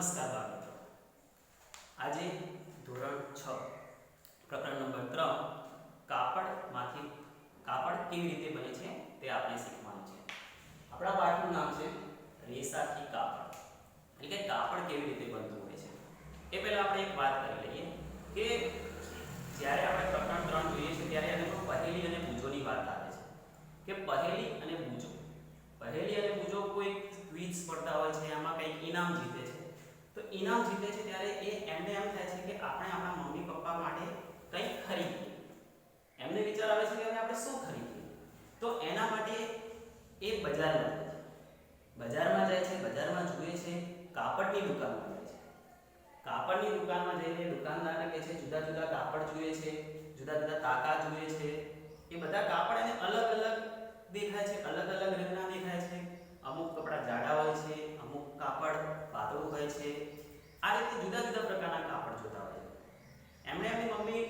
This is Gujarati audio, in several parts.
નમસ્કાર બાળમિત્રો, આજે ધોરણ 6 પ્રકરણ નંબર 3 કાપડમાંથી કાપડ કેવી રીતે બને છે તે આપણે શીખવાનું છે. આપણા પાઠનું નામ છે રેસાથી કાપડ, એટલે કે કાપડ કેવી રીતે બનતું હોય છે. એ પહેલા આપણે એક વાત કરી લઈએ કે જ્યારે આપણે પ્રકરણ 3 જોઈએ છે ત્યારે એમાં પહેલી અને બૂજોની વાત આવે છે કે પહેલી અને બૂજો. પહેલી અને બૂજો કોઈ ક્વિઝ સ્પર્ધા હોય છે, એમાં કંઈક ઇનામ જીતે છે. તો ઇનામ જીતે છે ત્યારે એમને એમ થાય છે કે આપણે આપણા મમ્મી પપ્પા માટે કંઈક ખરીદીએ. એમને વિચાર આવે છે કે હવે આપણે શું ખરીદીએ. તો એના માટે એ બજારમાં જાય છે. બજારમાં જુએ છે, કાપડની દુકાનમાં જાય છે. કાપડની દુકાનમાં જઈને દુકાનદારને કહે છે જુદા જુદા કાપડ જોઈએ છે, જુદા જુદા તાકા જોઈએ છે. એ બધા કાપડ એને અલગ અલગ દેખાય છે, અલગ અલગ રંગના દેખાય છે. અમુક કપડા જાડા હોય છે, અમુક કાપડ પાતળું હોય છે. આ રીતે જુદા જુદા પ્રકારના કાપડ જોતા હોય છે. એમણે એમની મમ્મી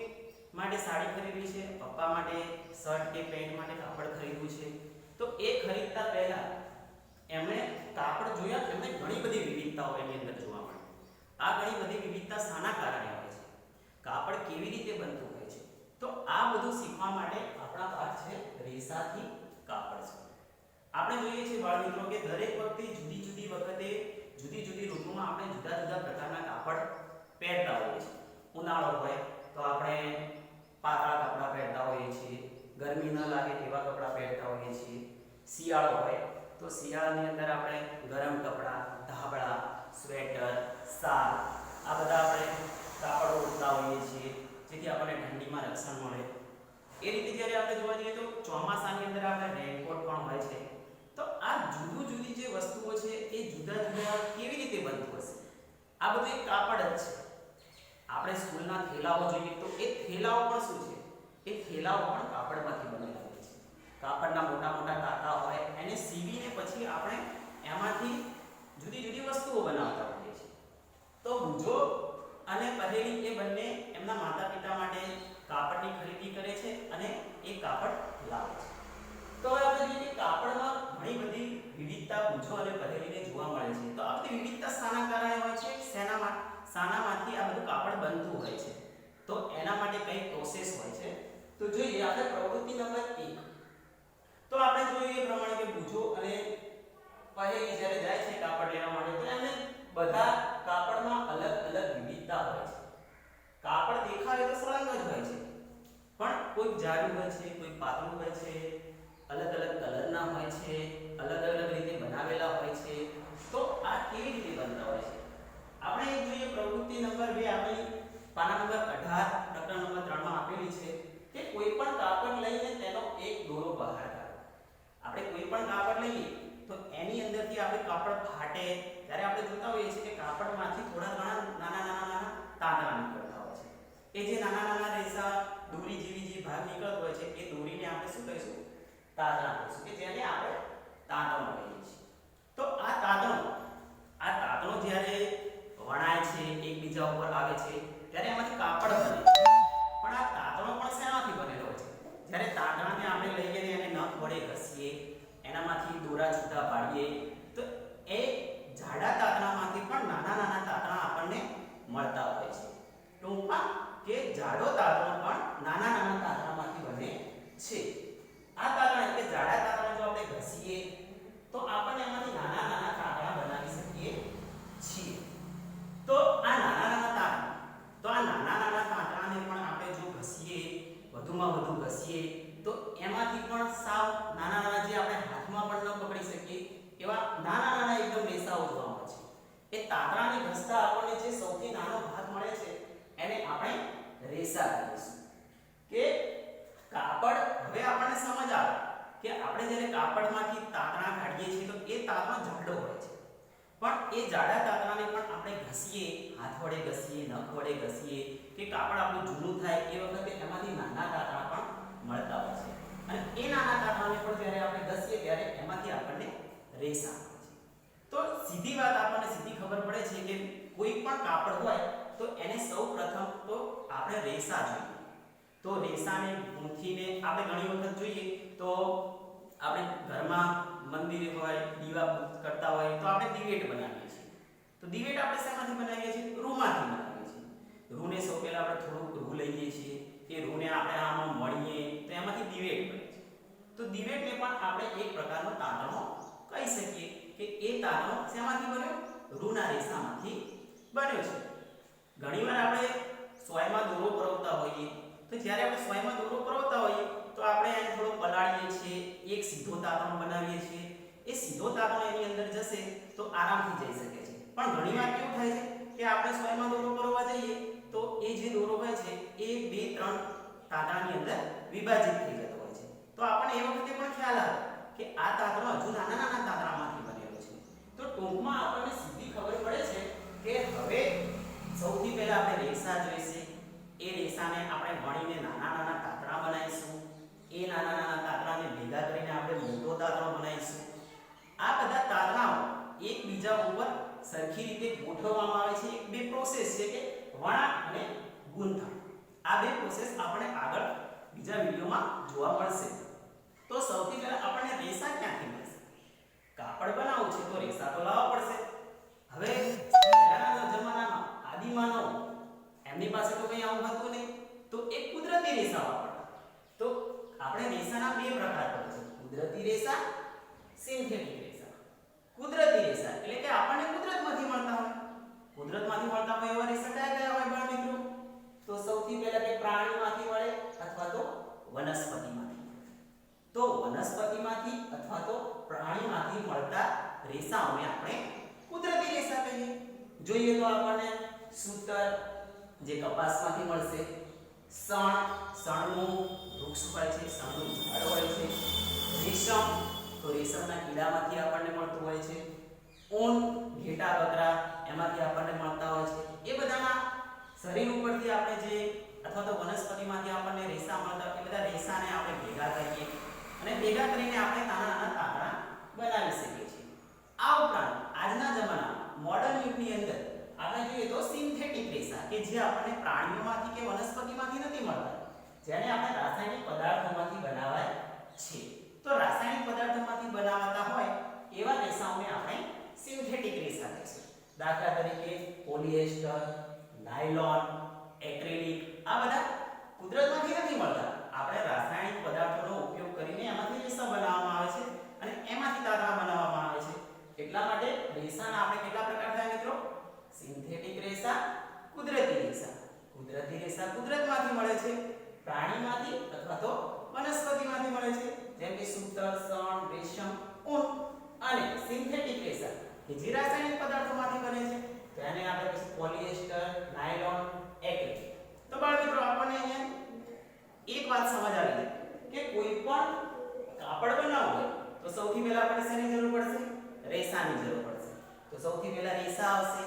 માટે સાડી ખરીદવી છે, પપ્પા માટે શર્ટ કે પેન્ટ માટે કાપડ ખરીદવું છે. તો એ ખરીદતા પહેલા એમણે કાપડ જોયા. એમને ઘણી બધી વિવિધતાઓ એની અંદર જોવા મળે. આ ઘણી બધી વિવિધતા શાના કારણે હોય છે, કાપડ કેવી રીતે બનતું હોય છે, તો આ બધું શીખવા માટે આપણા પાઠ છે રેસાથી કાપડ છે. આપણે જોઈએ છીએ બાળમિત્રો કે દરેક વખતે જુદી જુદી વખતે જુદી જુદી ઋતુમાં આપણે જુદા જુદા પ્રકારના કાપડ પહેરતા હોઈએ છીએ. ઉનાળો હોય તો આપણે પાતળા કપડાં પહેરતા હોઈએ છીએ, ગરમી ન લાગે તેવા કપડાં પહેરતા હોઈએ છીએ. શિયાળો હોય તો શિયાળાની અંદર આપણે ગરમ કપડાં, ધાબળા, સ્વેટર, શાલ આ બધા આપણે કાપડો ઓઢતા હોઈએ છીએ જેથી આપણને ઠંડીમાં રક્ષણ મળે. એ રીતે જ્યારે આપણે જોવા જઈએ તો ચોમાસાની અંદર આપણે રેનકોટ પણ હોય છે. તો આ જુદી જે વસ્તુઓ છે એ જુદા જુદા કેવી રીતે બનતું હશે? આ બધું એક કાપડ જ છે. આપણે સ્કૂલના થેલાઓ જોઈએ તો એ થેલાઓ પણ શું છે? એ થેલાઓ પણ કાપડમાંથી બનેલા હોય છે. કાપડના મોટા મોટા તાકા હોય, એને સીવીને પછી આપણે એમાંથી જુદી જુદી વસ્તુઓ બનાવતા હોઈએ છીએ. તો બૂજો અને પહેલી એ બંને એમના માતા પિતા માટે કાપડની ખરીદી કરે છે અને એ કાપડ લાવે છે. તો હવે આપણે જોઈએ કે કાપડમાં ઘણી બધી વિવિધતા બૂજો અને પહેલીને જોવા મળે છે. તો આ બધી વિવિધતા શાના કારણે હોય છે? શાનામાંથી આ બધું કાપડ બનતું હોય છે? તો એના માટે કઈ પ્રોસેસ હોય છે? તો જોઈએ આપણે પ્રવૃત્તિ નંબર 1. તો આપણે જોઈએ એ પ્રમાણે કે બૂજો અને પહેલી જ્યારે જાય છે કાપડ લેવા માટે તો એમને બધા કાપડમાં અલગ અલગ વિવિધતા હોય છે. કાપડ દેખાવે તો સળંગ જ હોય છે, પણ કોઈ જાડું હોય છે, કોઈ પાતળું હોય છે, અલગ અલગ કલરના હોય છે, અલગ અલગ રીતે બનાવેલા હોય છે. તો આ કેવી રીતે બનતા હોય છે? આપણે એક જોઈએ પ્રવૃત્તિ નંબર 2 આપણી પાના નંબર 18 પ્રકરણ નંબર 3 માં આપેલી છે કે કોઈ પણ કાપડ લઈને તેનો એક દોરો બહાર કાઢો. આપણે કોઈ પણ કાપડ લઈએ તો એની અંદરથી આપણે કાપડ ફાટે ત્યારે આપણે જોતા હોઈએ છીએ કે કાપડમાંથી થોડા ઘણા નાના તાંતણા નીકળતા હોય છે. એ જે નાના રેસા દોરી જેવી જે ભાગ નીકળતો હોય છે એ દોરીને આપણે શું કહીશું? તાંતણા કહીશું, કે જેને આપણે તાંતણો કહીએ છીએ. તો આ તાંતણો જ્યારે વણાય છે, એકબીજા ઉપર આવે છે ત્યારે એમાંથી કાપડ બને છે. પણ આ તાંતણો પણ શેનાથી બનેલો હોય છે? જ્યારે તાંતણાને આપણે લઈ જઈને એને નખ વડે ઘસીએ, એનામાંથી દોરા છૂટા પાડીએ તો એ જાડા તાંતણામાંથી પણ નાના તાંતણા આપણને મળતા હોય છે. ટૂંકમાં કે જાડો તાંતણો પણ નાના તાંતણામાંથી બને છે. આ તાંતણા એટલે જાડા તાંતણા જો આપણે ઘસીએ તો આપણને એમાંથી નાના તાંતણા બનાવી શકીએ છીએ. તો આ નાના તાંતણાને પણ આપણે જો ઘસીએ, વધુમાં વધુ ઘસીએ તો એમાંથી પણ સાવ નાના જે આપણે હાથમાં પણ ન પકડી શકીએ એવા નાના એકદમ રેસાઓ જોવા મળે છે. એ તાંતણાને ઘસતા આપણને જે સૌથી નાનો ભાગ મળે છે એને આપણે રેસા કહીશું. કે કાપડ, હવે આપણને સમજ આવે કે આપણે જ્યારે કાપડમાંથી તાંતણા કાઢીએ છીએ તો એ તાંતણો જાડો હોય છે, પણ એ જાડા તાંતણાને પણ આપણે ઘસીએ, હાથ વડે ઘસીએ, નખ વડે ઘસીએ કે કાપડ આપણું જૂનું થાય એ વખતે એમાંથી નાના તાંતણા પણ મળતા હોય છે. અને એ નાના તાંતણાને પણ જ્યારે આપણે ઘસીએ ત્યારે એમાંથી આપણને રેસા મળે છે. તો સીધી વાત આપણને સીધી ખબર પડે છે કે કોઈ પણ કાપડ હોય તો એને સૌપ્રથમ તો આપણે રેસા જોઈએ. તો રેસાને ગૂંથીને આપણે ઘણી વખત જોઈએ તો આપણે ઘરમાં મંદિર હોય, દીવા કરતા હોય તો આપણે દિવેટ બનાવીએ છીએ. તો તો દિવેટ આપણે શેમાંથી બનાવીએ છીએ? રૂમાંથી બનાવીએ છીએ. રૂને સૌ પહેલા આપણે થોડુંક રૂ લઈએ છીએ, એ રૂને આપણે આમાં મળીએ તો એમાંથી દિવેટ બને છે. તો દિવેટને પણ આપણે એક પ્રકારનો તાંતણો કહી શકીએ કે એ તાંતણો શેમાંથી બન્યો? રૂના રેસામાંથી બન્યો છે. ઘણીવાર આપણે સોયમાં દોરો પરોવતા હોઈએ તો જ્યારે આપણે સોયમાં દોરો પરોવતા હોઈએ તો આપણે એને થોડો પલાળીએ છીએ, એક સીધો તાંતણો બનાવીએ છીએ. એ સીધો તાંતણો એની અંદર જશે તો આરામથી જઈ શકે છે. પણ ઘણીવાર કેવું થાય છે કે આપણે સોયમાં દોરો પરોવવા જઈએ તો એ જે દોરો હોય છે એ 2-3 તાંતણાની અંદર વિભાજિત થઈ જતો હોય છે. તો આપણને એ વખતે પણ ખ્યાલ આવે કે આ તાંતણો હજુ નાના નાના તાંતણામાંથી બનેલો છે. તો ટૂંકમાં આપણને સીધી ખબર પડે છે કે હવે સૌથી પહેલા આપણે રેસા જોઈશે. એ રેસાને આપણે વણીને નાના નાના તાંતણા બનાવીશું. એ નાના નાના તાંતણાને ભેગા કરીને આપણે મોટો તાંતણો બનાવીશું. આ બધા તાંતણાઓ એકબીજા ઉપર સરખી રીતે ગોઠવવામાં આવે છે. એક બે પ્રોસેસ છે કે વણાટ અને ગૂંથણ. આ બે પ્રોસેસ આપણે આગળ બીજા વિડિયોમાં જોવા મળશે. તો સૌથી પહેલા આપણને રેસા ક્યાંથી મળશે? કાપડ બનાવવું છે તો રેસા તો લાવવા પડશે. હવે પહેલાના જમાનામાં આદિમાનવ એમની પાસે તો કંઈ આવું હતું નહીં, તો એક કુદરતી રેસા વાપરતા. તો આપણે રેસાના બે પ્રકાર પડે છે, કુદરતી રેસા, સિન્થેટિક રેસા. કુદરતી રેસા એટલે કે આપણને કુદરતમાંથી મળતા હોય. કુદરતમાંથી મળતા હોય એવા રેસા કયા કયા હોય બાળ મિત્રો? તો સૌથી પહેલા કે પ્રાણીમાંથી મળે અથવા તો વનસ્પતિમાંથી. તો વનસ્પતિમાંથી અથવા તો પ્રાણીમાંથી મળતા રેસાઓને આપણે કુદરતી રેસા કહીએ. જોઈએ તો આપણને સૂતર જે કપાસમાંથી મળશે, શણનું વૃક્ષ હોય છે, શણનું ઝાડ હોય છે, રેશમ તો રેશમના કીડામાંથી આપણને મળતું હોય છે, ઊન ઘેટા બકરા એમાંથી આપણને મળતા હોય છે. એ બધાના શરીર ઉપરથી આપણે જે અથવા તો વનસ્પતિમાંથી આપણને રેસા મળતા એ બધા રેસાને આપણે ભેગા કરીએ અને ભેગા કરીને આપણે નાના નાના તાંતણા બનાવી શકીએ છીએ. આ ઉપરાંત આજના જમાનામાં મોડર્ન યુગની અંદર આપણે જોઈએ તો સિન્થેટિક રેસા કે જે આપણને પ્રાણીઓમાંથી કે વનસ્પતિમાંથી નથી મળતા, જેને આપણે રાસાયણિક પદાર્થોમાંથી બનાવાય છે. તો રાસાયણિક પદાર્થોમાંથી બનાવતા હોય એવા રેસાઓને આપણે સિન્થેટિક રેસા કહીશું. દાખલા તરીકે પોલિએસ્ટર, નાયલોન, એક્રેલિક આ બધા કુદરતમાંથી નથી મળતા. આપણે રાસાયણિક પદાર્થોનો ઉપયોગ કરીને એમાંથી રેસા બનાવવામાં આવે છે અને એમાંથી તાંતણા બનાવવામાં આવે છે. એટલા માટે રેસાના આપણે કેટલા પ્રકાર થાય મિત્રો? સિન્થેટિક રેસા, કુદરતી રેસા. કુદરતી રેસા કુદરતમાંથી મળે છે, પ્રાણીમાંથી અથવા તો વનસ્પતિમાંથી મળે છે, જેમ કે સૂતર, શણ, રેશમ, ઊન. અને સિન્થેટિક રેસા કે જે રાસાયણિક પદાર્થોમાંથી બને છે તેને આપણે પછી પોલિએસ્ટર, નાયલોન, એક્રેલિક. તો બાળ મિત્રો આપણને અહીંયા એક વાત સમજ આવી કે કોઈ પણ કાપડ બનાવવું હોય તો સૌથી પહેલા આપણે શેની જરૂર પડશે? રેસાની જરૂર પડશે. તો સૌથી પહેલા રેસા આવશે.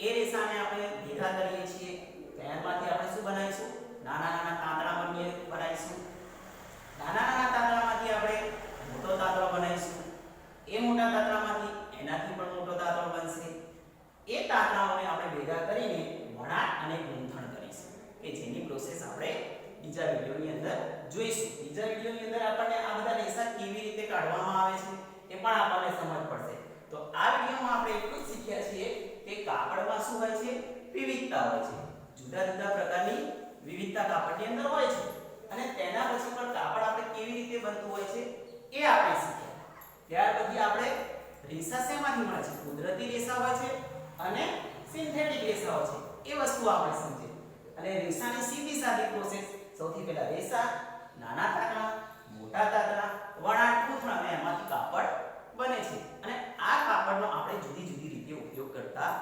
એ રેસાને આપણે ભેગા કરીએ છીએ. ત્યારબાદથી આપણે શું બનાવીશું? નાના નાના તાંતણા બનાવીશું. નાના નાના તાંતણામાંથી આપણે મોટો તાંતણો બનાવીશું. એ મોટા તાંતણામાંથી એનાથી પણ મોટો તાંતણો બનશે. એ તાંતણાઓને આપણે ભેગા કરીને વણાટ અને ગૂંથણ કરીશું કે જેની પ્રોસેસ આપણે બીજા વિડિયોની અંદર જોઈશું. બીજા વિડિયોની અંદર આપણને આ બધા રેસા કેવી રીતે કાઢવામાં આવે છે એ પણ આપણને સમજ પડશે. તો આ વિડિયોમાં આપણે એટલું જ શીખ્યા છીએ કે કાપડમાં શું હોય છે? વિવિધતા હોય છે. જુદા જુદા પ્રકારની વિવિધતા કાપડની અંદર હોય છે અને તેના પછી પણ કાપડ આપણે કેવી રીતે બનતું હોય છે એ આપણે શીખ્યા. ત્યાર પછી આપણે રેસા શેમાંથી મળે છે? કુદરતી રેસા હોય છે અને સિન્થેટિક રેસા હોય છે. એ વસ્તુ આપણે સમજી. અને રેસાની સીધી સાદી પ્રોસેસ, સૌથી પહેલા રેસા, નાના તાંતણા, મોટા તાંતણા, વણાટ, ગૂંથણ અને એમાંથી કાપડ બને છે. અને આ કાપડનો આપણે જુદી જુદી રીતે ઉપયોગ કરતા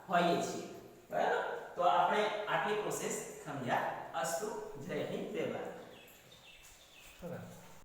હોઈએ છીએ. બરાબર? તો આપણે આટલી પ્રોસેસ સમજ્યા. અસ્તુ. જય હિન્દ, જય ભારત.